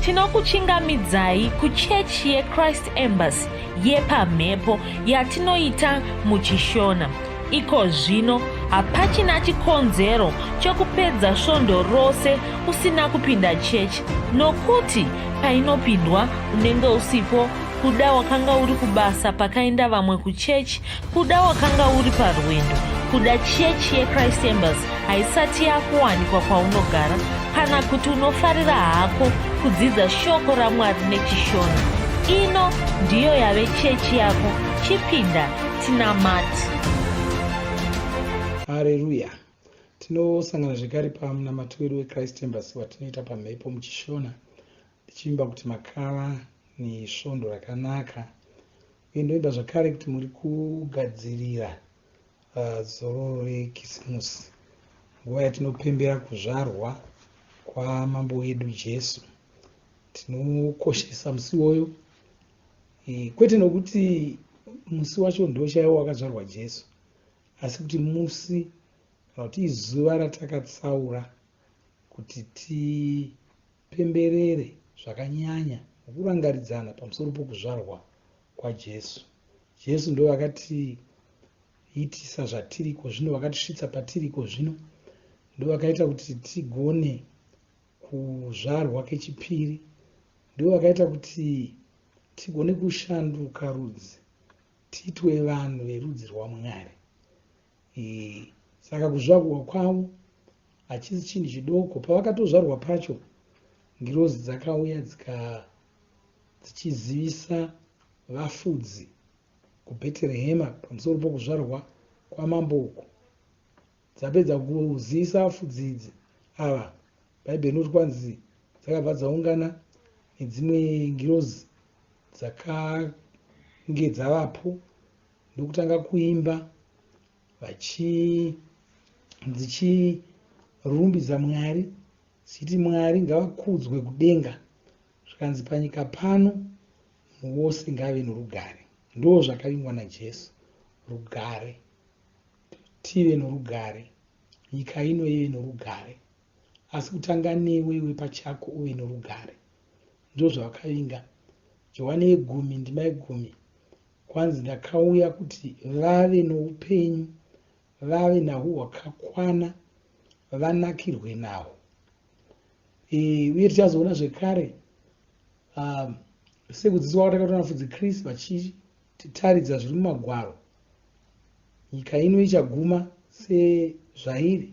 tinokuchingamidzai kuchechi yeChrist Embassy yepamhepo yatinoita muchishona. Iko zvino hapachina chikonzero chokupedza svondo rose usina kupinda chechi, nokuti painopindwa unenge usipo, kuda wakanga uri kubasa pakaenda vamwe kuchechi, kuda wakanga uri parwendo, kuda chechi yeChrist Embassy haisati yakuwanikwa kwaunogara, kana kuti unofarira hako kudzidza shoko raMwari nechishona. Ino ndiyo yave chechi yako. Chipinda tinamati. Haleluya. Tinosangana zvekare pamunamato wedu weChrist Embassy watinoita pamhepo muchishona, tichimba kuti makava nesvondo rakanaka, uye ndoimba zvakare kuti muri kugadzirira zororo rekisimusi, nguva yatinopembera kuzvarwa kwamambo wedu Jesu. Tinokoshesa musi woyo, kwete nokuti musi wacho ndo chaiwo wakadzvarwa Jesu, asi kuti musi kana kuti izuva ratakatsaura kuti tipemberere zvakanyanya nokurangaridzana pamusoro pokuzvarwa kwaJesu. Jesu ndo vakatiitisa zvatiriko zvino, vakatisvitsa patiriko zvino, ndo vakaita kuti tigone kuzvarwa kechipiri, ndo vakaita kuti tigone kushanduka rudzi, titwe vanhu verudzi rwaMwari. Saka kuzvarwa kwavo hachisi chinhu chidoko. Pavakatozvarwa pacho, ngirozi dzakauya dzichizivisa vafudzi kuBheterehema pamusoro pokuzvarwa kwamambo uku. Dzapedza kuzivisa vafudzi idzi ava, Bhaibheri rinoti kwanzi dzakabva dzaungana nedzimwe ngirozi dzakange dzavapo ndokutanga kuimba dzichirumbidza Mwari, dzichiti Mwari ngavakudzwe kudenga, zvikanzi panyika pano wose ngave norugare. Ndo zvakavingwa naJesu, rugare, tive norugare, nyika ino ive norugare, asi kutanga newewe pachako uve norugare. Ndo zvavakavinga. Johani 10:10, kwanzi ndakauya kuti vave noupenyu, vave nahwo hwakakwana, vanakirwe nahwo. Uye tichazoona zvekare sekudzidziswa kwatakatoona vafudzi Kristu vachitaridza zviri mumagwaro, nyika ino ichaguma sezvairi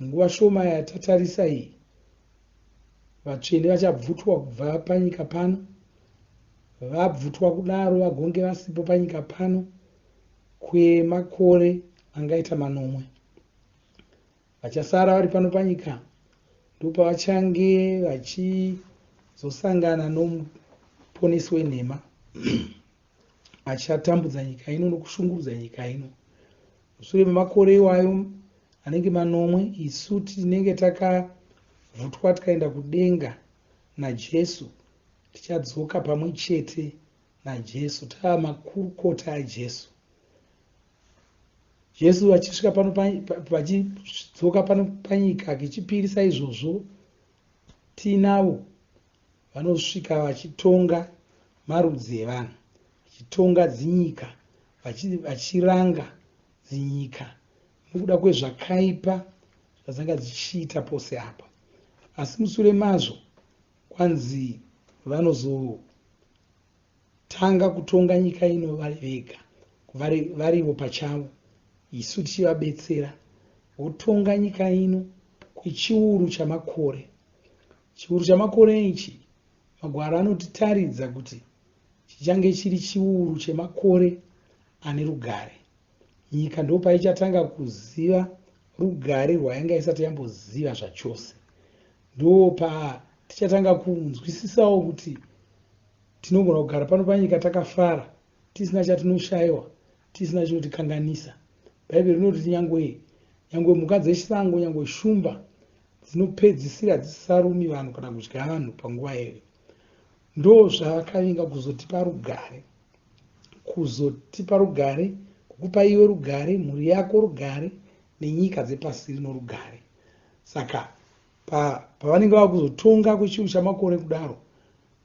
munguva shoma yatatarisa iyi. Vatsvene vachabvutwa kubva panyika pano, vabvutwa kudaro vagonge vasipo panyika pano kwemakore angaita 9. Vachasara vari pano panyika ndopavachange vachizosangana nomuponesi wenhema achatambudza nyika ino nokushungurudza nyika ino. Mushure memakore iwayo anenge 9, isu tinenge takavhutwa tikaenda kudenga naJesu, tichadzoka pamwe chete naJesu, tava makurukota aJesu. Jesu achisvika pano vachidzoka pano panyika kechipiri saizvozvo, tinavo vanosvika vachitonga marudzi evanhu, vachitonga dzinyika, vachiranga dzinyika nokuda kwezvakaipa zvadzanga dzichiita pose apa. Asi mushure mazvo kwanzi vanozotanga kutonga nyika ino vari vega, varivo pachavo, isu tichivabetsera. Votonga nyika ino kwechiuru chamakore. Chiuru chamakore ichi magwaro anotitaridza kuti chichange chiri chiuru chemakore ane rugare. Nyika ndo paichatanga kuziva rugare rwainga isati yamboziva zvachose. Ndo tichatanga kunzwisisawo kuti tinogona kugara pano panyika takafara, tisina chatinoshayiwa, tisina chinotikanganisa. Bhaibheri rinoti nyangwe mhuka dzechisango, nyangwe shumba dzinopedzisira dzisisarumi vanhu kana kudya vanhu panguva iyoyo. Ndo zvavakavinga kuzotipa rugare, kukupa iwe rugare, mhuri yako rugare, nenyika dzepasi rino rugare. Saka pavanenge vava kuzotonga kwechiuru chamakore kudaro,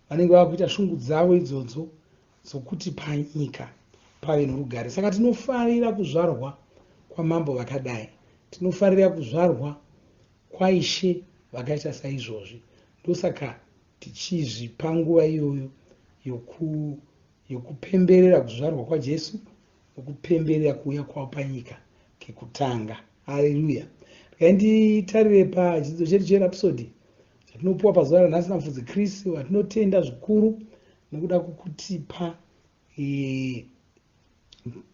vanenge vava kuita shungu dzavo idzodzo dzokuti panyika pave norugare. Saka tinofarira kuzvarwa kwamambo vakadai, tinofarira kuzvarwa kwaishe vakaita saizvozvi. Ndosaka tichizvipa nguva iyoyo yokupemberera kuzvarwa kwaJesu nokupemberera kuuya kwavo panyika kekutanga. Haleluya. Nditarire pachidzidzo chedu cherapsodi chatinopuwa pazuva ranhasi namufudzi Kristu, vatinotenda zvikuru nekuda kwokutipa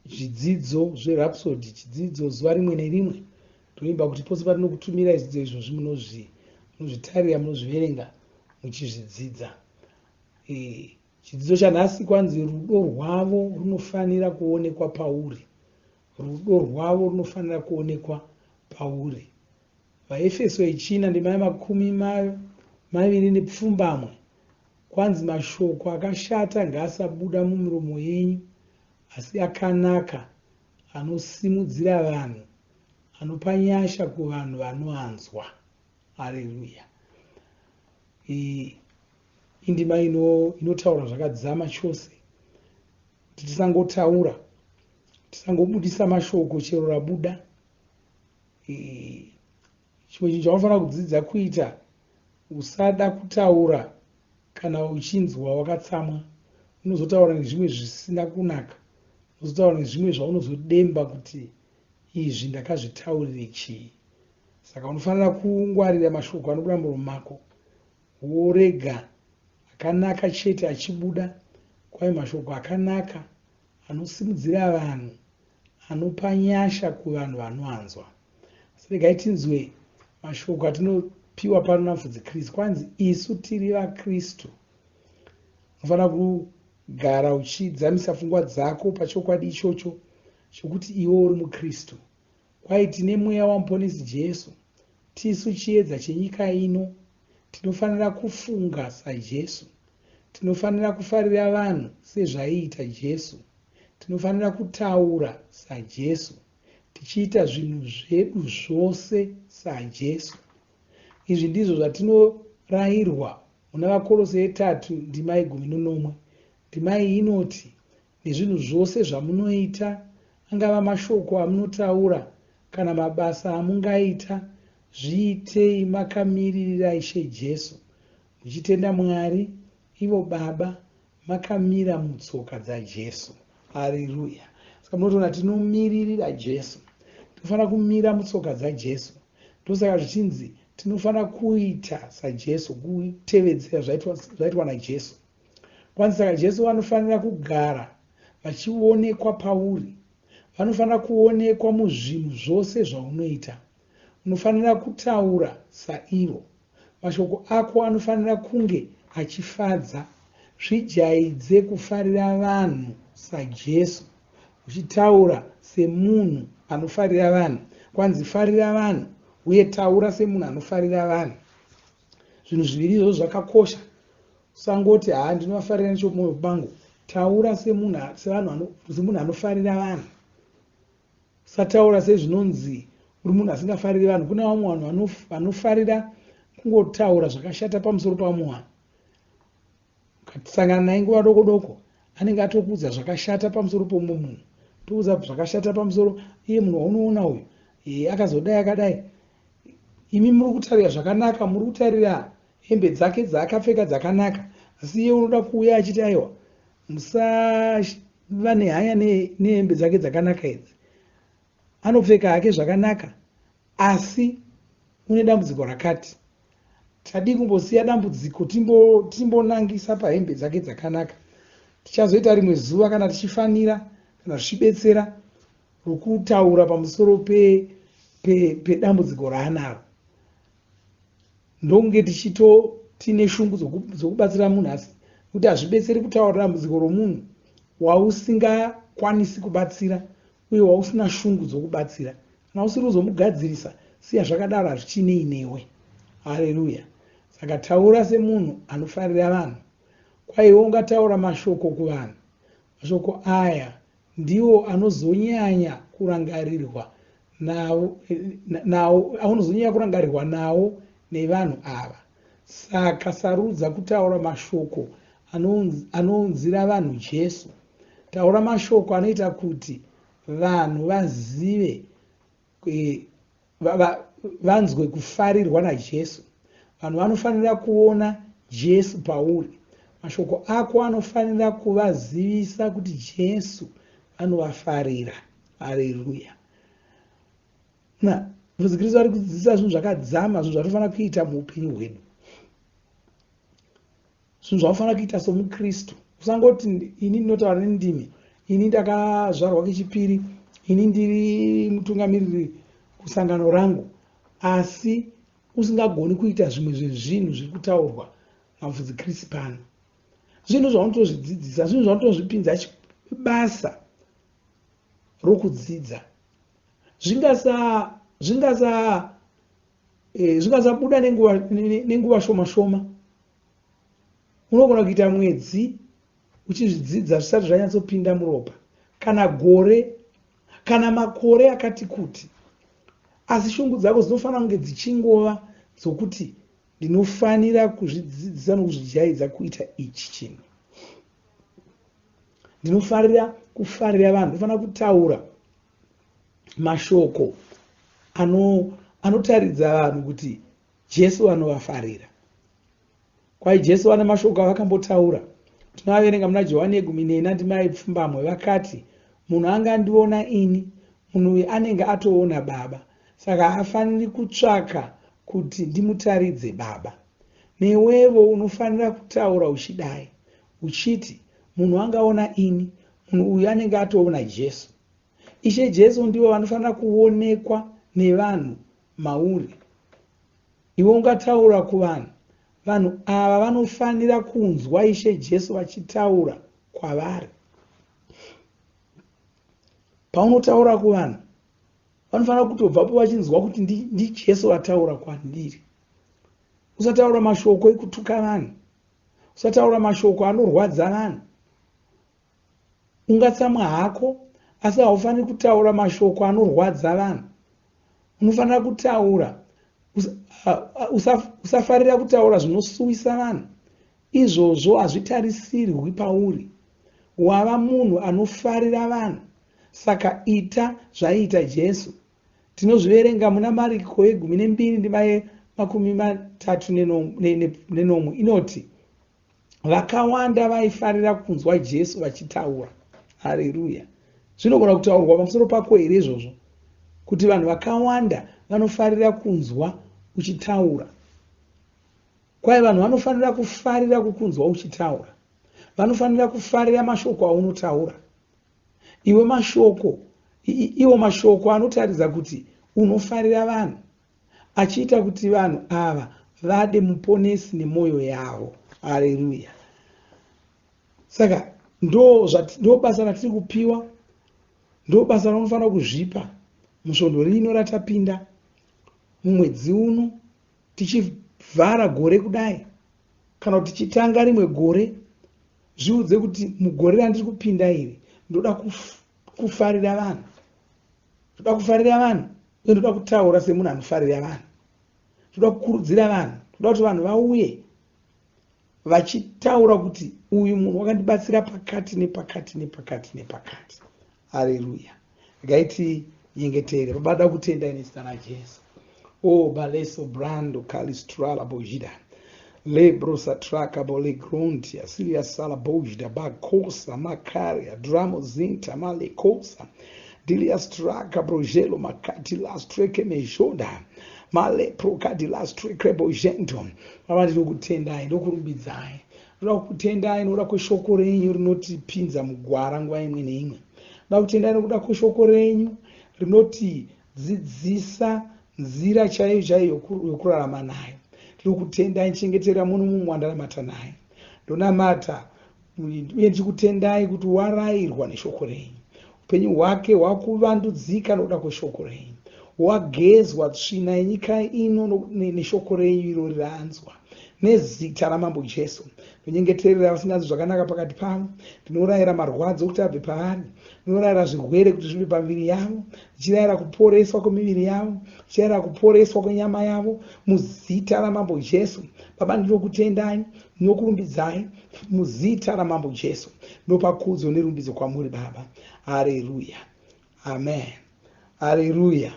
zvidzidzo zverapsodi, chidzidzo zuva rimwe nerimwe. Toimba kuti pose patinokutumira zvidzidzo izvozvi munozvitarira, munozviverenga muchizvidzidza. Chidzidzo chanhasi kwanzi rudo rwavo runofanira kuonekwa pauri. Rudo rwavo runofanira kuonekwa pauri. VaEfeso 4:22 kwanzi mashoko akashata ngaasabuda mumiromo yenyu, asi akanaka anosimudzira vanhu, anopa nyasha kuvanhu vanoanzwa. Haleluya. Indima inotaura zvakadzama chose. Tisangotaura, tisangobudisa mashoko chero rabuda. Chimwe chinhu chaunofanira kudzidza kuita, usada kutaura kana uchinzwa wakatsamwa. Unozotaura nezvimwe zvisina kunaka, unozotaura nezvimwe zvaunozodemba kuti izvi ndakazvitaurire chii. Saka unofanira kungwarira mashoko anobuda muromo mako, worega akanaka chete achibuda, kwai mashoko akanaka anosimudzira vanhu, anopa nyasha kuvanhu vanoanzwa. Regai tinzwe mashoko atinopiwa pano namufudzi Kristu. Kwanzi isu tiri vaKristu. Unofanira kugara uchidzamisa pfungwa dzako pachokwadi ichocho chokuti iwe uri muKristu. Kwai tine mweya wamuponesi Jesu, tisu chiedza chenyika ino. Tinofanira kufunga saJesu, tinofanira kufarira vanhu sezvaiita Jesu, tinofanira kutaura saJesu, tichiita zvinhu zvedu zvose saJesu. Izvi ndizvo zvatinorayirwa muna vaKorose 3:11. Ndima iyi inoti, nezvinhu zvose zvamunoita, angava mashoko amunotaura kana mabasa amungaita, zviitei makamiririra Ishe Jesu, muchitenda Mwari ivo Baba, makamira mutsoka dzaJesu. Haleluya. Saka munotoona tinomiririra Jesu, tinofanira kumira mutsoka dzaJesu. Ndosaka zvichinzi tinofanira kuita saJesu, kutevedzera zvaitwa naJesu. Kwanzi saka Jesu vanofanira kugara vachionekwa pauri, vanofanira kuonekwa muzvinhu zvose zvaunoita. Unofanira kutaura saivo, mashoko ako anofanira kunge achifadza. Zvijaidze kufarira vanhu saJesu, uchitaura semunhu anofarira vanhu. Kwanzi farira vanhu uye taura semunhu anofarira vanhu. Zvinhu zviviri izvozvo zvakakosha. Usangoti ndinofarira nechomwoyo wangu. Taura semunhu anofarira vanhu. Usataura sezvinonzi uri munhu asingafariri vanhu. Kuna vamwe vanhu vanofarira kungotaura zvakashata pamusoro pamunhu. Ukatisangana naye nguva doko doko, anenge atokuudza zvakashata pamusoro pomumwe munhu, toudza zvakashata pamusoro iye munhu waunoona uyu akazodai akadai. Imi muri kutarira zvakanaka, muri kutarira hembe dzake dzaakapfeka dzakanaka, asi iye unoda kuuya achiti aiwa, musava nehanya nehembe dzake dzakanaka idzi. Anopfeka hake zvakanaka, asi une dambudziko rakati. Tadi kumbosiya dambudziko timbonangisa pahembe dzake dzakanaka. Tichazoita rimwe zuva kana tichifanira kana tichibetsera rokutaura pamusoro pedambudziko raanaro. Ndonge tine shungu dzokubatsira munhu, asi kuti hazvibetseri kutaura dambudziko romunhu wausingakwanisi kubatsira uye wausina shungu dzokubatsira. Kana usiri kuzomugadzirisa, siya zvakadaro, hazvichinei newe. Haleluya. Saka taura semunhu anofarira vanhu. Kwaiwe ungataura mashoko kuvanhu, mashoko aya ndiwo anozonyanya kurangarirwa nawo nevanhu ava. Saka sarudza kutaura mashoko anounzira vanhu Jesu. Taura mashoko anoita kuti vanhu vazive, vanzwe kufarirwa naJesu. Vanhu vanofanira kuona Jesu pauri. Mashoko ako anofanira kuvazivisa kuti Jesu anovafarira. Haleluya. Yesu Kristu ari kudzidzisa zvinhu zvakadzama, zvinhu zvatofanira kuita muupenyu hwedu, zvinhu zvaufanira kuita somukristu. Usangoti ini ndinotaura nendimi, ini ndakazvarwa kechipiri, ini ndiri mutungamiriri kusangano rangu, asi usingagoni kuita zvimwe zvezvinhu zviri kutaurwa namufudzi Kristu pano. Zvinhu zvaunotozvidzidzisa, zvinhu zvaunotozvipinza basa rokudzidza, zvingasabuda nenguva shoma shoma. Unogona kuita mwedzi uchizvidzidza zvisati zvanyatsopinda muropa, kana gore, kana makore akati kuti, asi shungu dzako dzinofanira kunge dzichingova dzokuti ndinofanira kuzvidzidzisa nokuzvijaidza kuita ichi chinhu. Ndinofarira kufarira vanhu, ndinofanira kutaura mashoko anotaridza vanhu kuti Jesu anovafarira. Kwai Jesu ane mashoko avakambotaura. Tinoaverenga muna Johani 10:9 vakati, munhu angandiona ini, munhu uyu anenge atoona Baba. Saka haafaniri kutsvaka kuti ndimutaridze Baba. Newevo unofanira kutaura uchidai, uchiti munhu angaona ini, munhu uyu anenge atoona Jesu. Ishe Jesu ndivo vanofanira kuonekwa nevanhu mauri. Iwe ungataura kuvanhu, vanhu ava vanofanira kunzwa Ishe Jesu vachitaura kwavari. Paunotaura kuvanhu, vanofanira kutobvapo vachinzwa kuti ndiJesu vataura kwandiri. Usataura mashoko ekutuka vanhu, usataura mashoko anorwadza vanhu. Ungatsamwa hako, asi haufaniri kutaura mashoko anorwadza vanhu. Unofanira kutaura, usafarira kutaura zvinosuwisa vanhu. Izvozvo hazvitarisirwi pauri. Wava munhu anofarira vanhu, saka ita zvaiita Jesu. Tinozviverenga muna Mariko 12:33 inoti, vakawanda vaifarira kunzwa Jesu vachitaura. Haleluya. Zvinogona kutaurwa pamusoro pako here izvozvo, kuti vanhu vakawanda vanofarira kunzwa uchitaura? Kwai vanhu vanofanira kufarira kukunzwa uchitaura, vanofanira kufarira mashoko aunotaura. Iwo mashoko anotaridza kuti unofarira vanhu, achiita kuti vanhu ava vade muponesi nemwoyo yavo. Haleluya. Saka ndo basa ratiri kupiwa, ndo basa ranofanira kuzvipa musvondo rino ratapinda mumwedzi uno, tichivhara gore kudai, kana kuti tichitanga rimwe gore. Zviudze kuti mugore randiri kupinda iri ndoda kufarira vanhu, ndoda kufarira vanhu, uye ndoda kutaura semunhu anofarira vanhu, ndoda kukurudzira vanhu, ndoda kuti vanhu vauye vachitaura kuti uyu munhu wakandibatsira pakati nepakati nepakati nepakati. Haleluya. Gaiti nyengetere. Baba, da kutenda ine zita la Jesu. Baleso brando kalistrala bojida. Lebrosa traka bole gruntia silia sala bojida bakosa makaria dramo zinta male kosa dilia straka brojelo makati lastreke mejoda male prokadi lastreke bojento. Baba, ndinokutendai, ndokurumbidzai, ndoda kutendai nokuda kweshoko renyu rinotipinza mugwara nguva imwe neimwe. Ndoda kutendai nokuda kweshoko renyu rinotidzidzisa nzira chaiyo chaiyo yokurarama nayo. Tiri kutendai, chengetera munhu mumwe wandaramata naye. Ndonamata uye ndichikutendai kuti warayirwa neshoko renyu. Upenyu hwake hwakuvandudzika nokuda kweshoko renyu. wagezwa tsvina yenyika ino neshoko renyu iro riranzwa. Nezita ramambo Jesu ndinyengeterera vasinganzwi zvakanaka pakati pavo, ndinorayira marwadzo kuti abve pavari, ndinorayira zvirwere kuti zvive pamiviri yavo, ndichirayira kuporeswa kwemiviri yavo, ndichirayira kuporeswa kwenyama yavo muzita ramambo Jesu. Baba, ndinokutendai, ndinokurumbidzai muzita ramambo Jesu. Ndinopa kudzo nerumbidzo kwamuri Baba. Haleluya, amen, haleluya.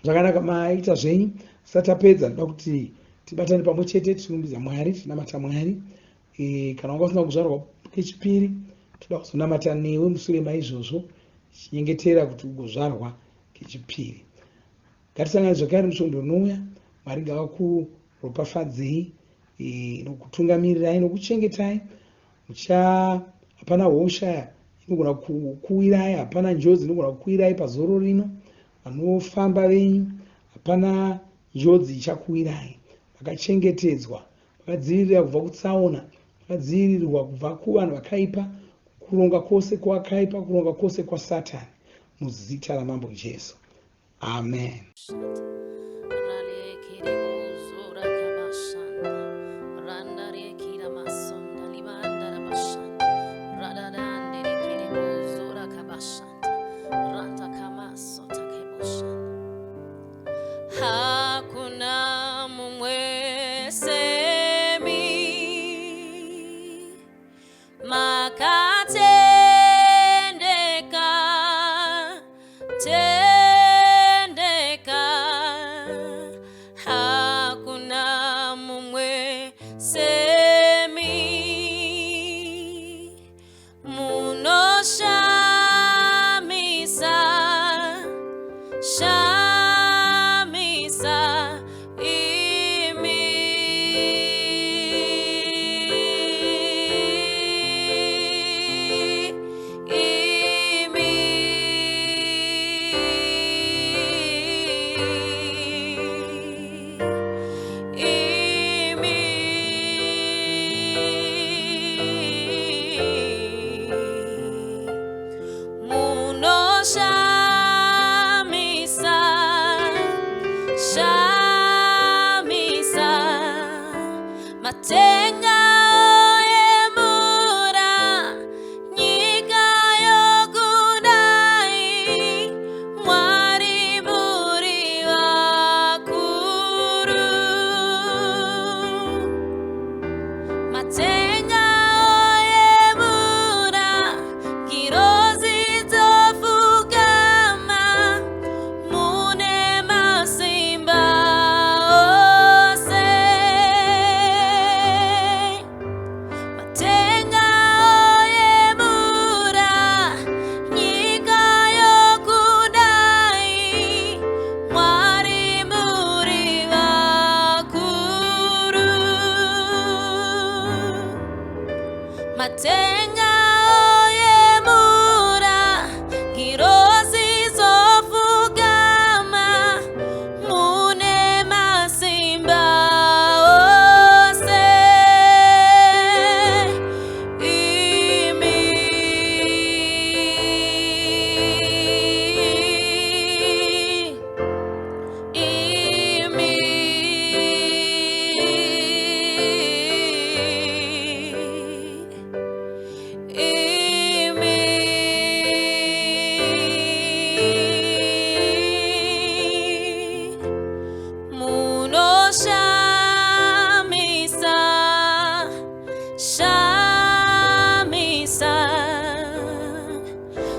Zvakanaka maita zvenyu. Satapedza ndoda kuti tibatane pamwe chete tirumbidza Mwari, tinamata Mwari. Kana wanga usina kuzvarwa kechipiri, toda kuzonamata newe mushure maizvozvo, tichinyengetera kuti ugozvarwa kechipiri. Ngatisangane zvakare musvondo unouya. Mwari ngavakuropafadzei nokutungamirirai nokuchengetai. Hapana hosha inogona kukuwirai, hapana njodzi inogona kukuwirai pazoro rino. Vanofamba venyu, hapana njodzi ichakuwirai. Makachengetedzwa, makadzivirirwa kubva kutsaona, makadzivirirwa kubva kuvanhu vakaipa, kuronga kwose kwakaipa, kuronga kwose kwaSatani, muzita ramambo Jesu, amen.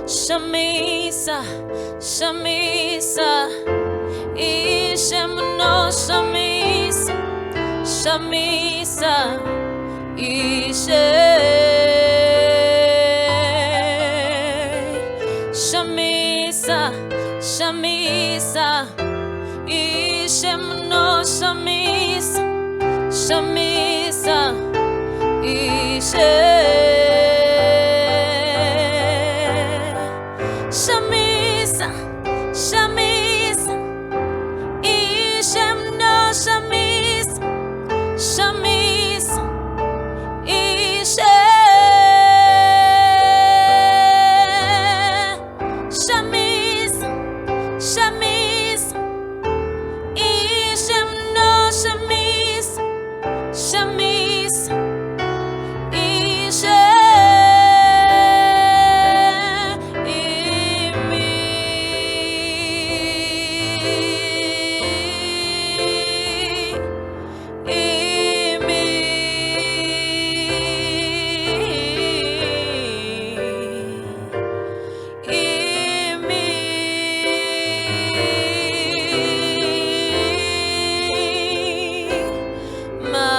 Shamisa, Shamisa, Ishemno Shamisa, Shamisa, Ishe, Shamisa, Shamisa, Ishemno Shamisa, Shamisa, Ishe. Shamisa, Shamisa, Ishem no Shamisa, Shamisa, Ishe, Shamisa, Shamisa,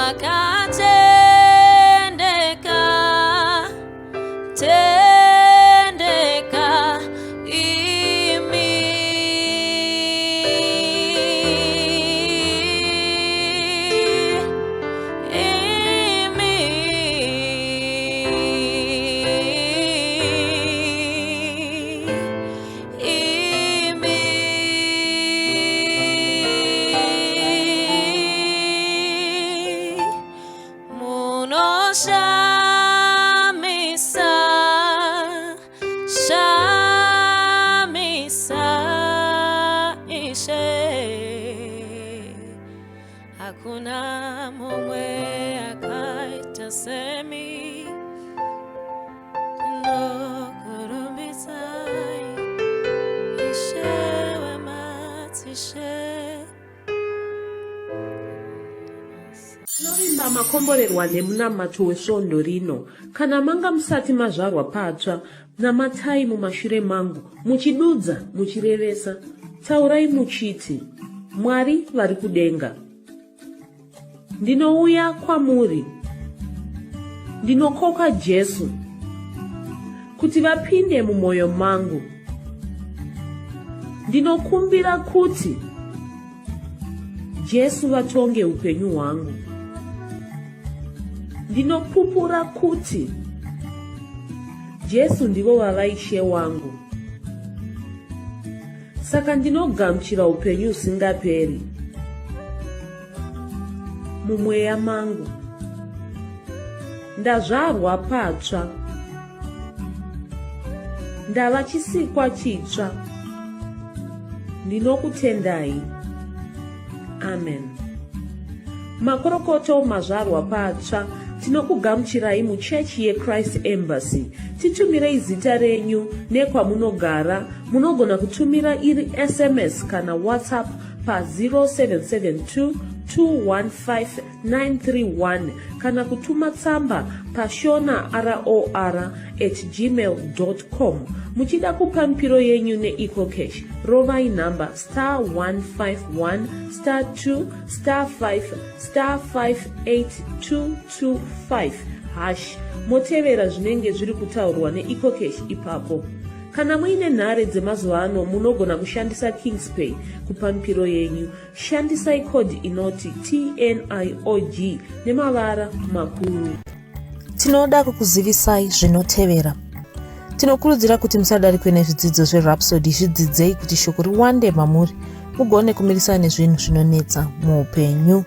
vakatendeka, tendeka imi. Shamisa, shamisa ishe, hakuna mumwe akaita semi, ndokurumbidza ishe wematishe. Tinovimba makomborerwa nemunamato wesvondo rino. Kana manga musati mazvarwa patsva, namatai mumashure mangu, muchidudza, muchirevesa. Taurai muchiti, Mwari vari kudenga, ndinouya kwamuri, ndinokoka Jesu, kuti vapinde mumwoyo mangu. Ndinokumbira kuti Jesu vatonge upenyu hwangu. Ndinopupura kuti Jesu ndivo vavaishe wangu. Saka ndinogamuchira upenyu usingaperi mumweya mangu. Ndazvarwa patsva, ndava chisikwa chitsva. Ndinokutendai. Amen. Makorokoto mazvarwa patsva, tinokugamuchirai muchechi yeChrist Embassy. Titumirei zita renyu nekwamunogara. Munogona kutumira iri SMS kana WhatsApp pa 0772 215 kana kutuma tsamba pa shonaror@gmail.com. Muchida kupa mpiro yenyu neEcocash, rovai namba *151*2*5*58225# motevera zvinenge zviri kutaurwa neEcocash ipapo. Kana muine nhare dzemazuva ano, munogona kushandisa KingsPay kupa mpiro yenyu. Shandisai kodi inoti TNIOG nemavara makuru. Tinoda kukuzivisai zvinotevera. Tinokurudzira kuti musadarikwe nezvidzidzo zveRhapsody. Zvidzidzei kuti shoko riwande mamuri, mugone kumirisana nezvinhu zvinonetsa muupenyu.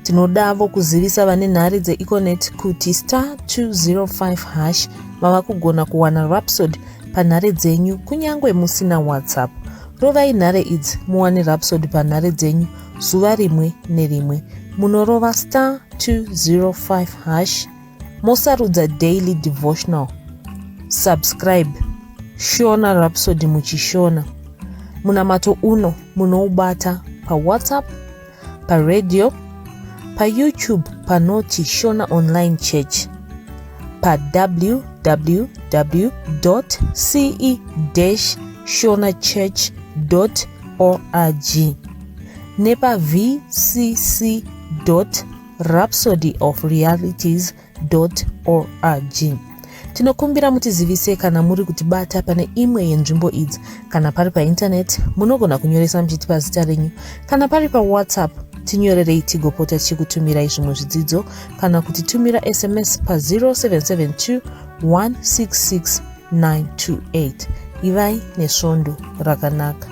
Tinodavo kuzivisa vane nhare dzeEconet kuti *205# vava kugona kuwana Rhapsody panhare dzenyu kunyangwe musina WhatsApp. Rovai nhare idzi muwane Rhapsody panhare dzenyu zuva rimwe nerimwe. Munorova *205#, mosarudza daily devotional. Subscribe, shona Rhapsody muchishona. Munamato uno munoubata pa WhatsApp, pa radio, pa YouTube panoti Shona Online Church, pa www.ce-shonachurch.org, nepa vcc.rhapsodyofrealities.org. Tinokumbira mutizivise kana muri kutibata pane imwe yenzvimbo idzi. Kana pari painternet, munogona kunyoresa muchitipa zita renyu. Kana pari pa WhatsApp, tinyorerei tigopota tichikutumirai zvimwe zvidzidzo, kana kutitumira SMS pa 0772 166 928. Ivai nesvondo rakanaka.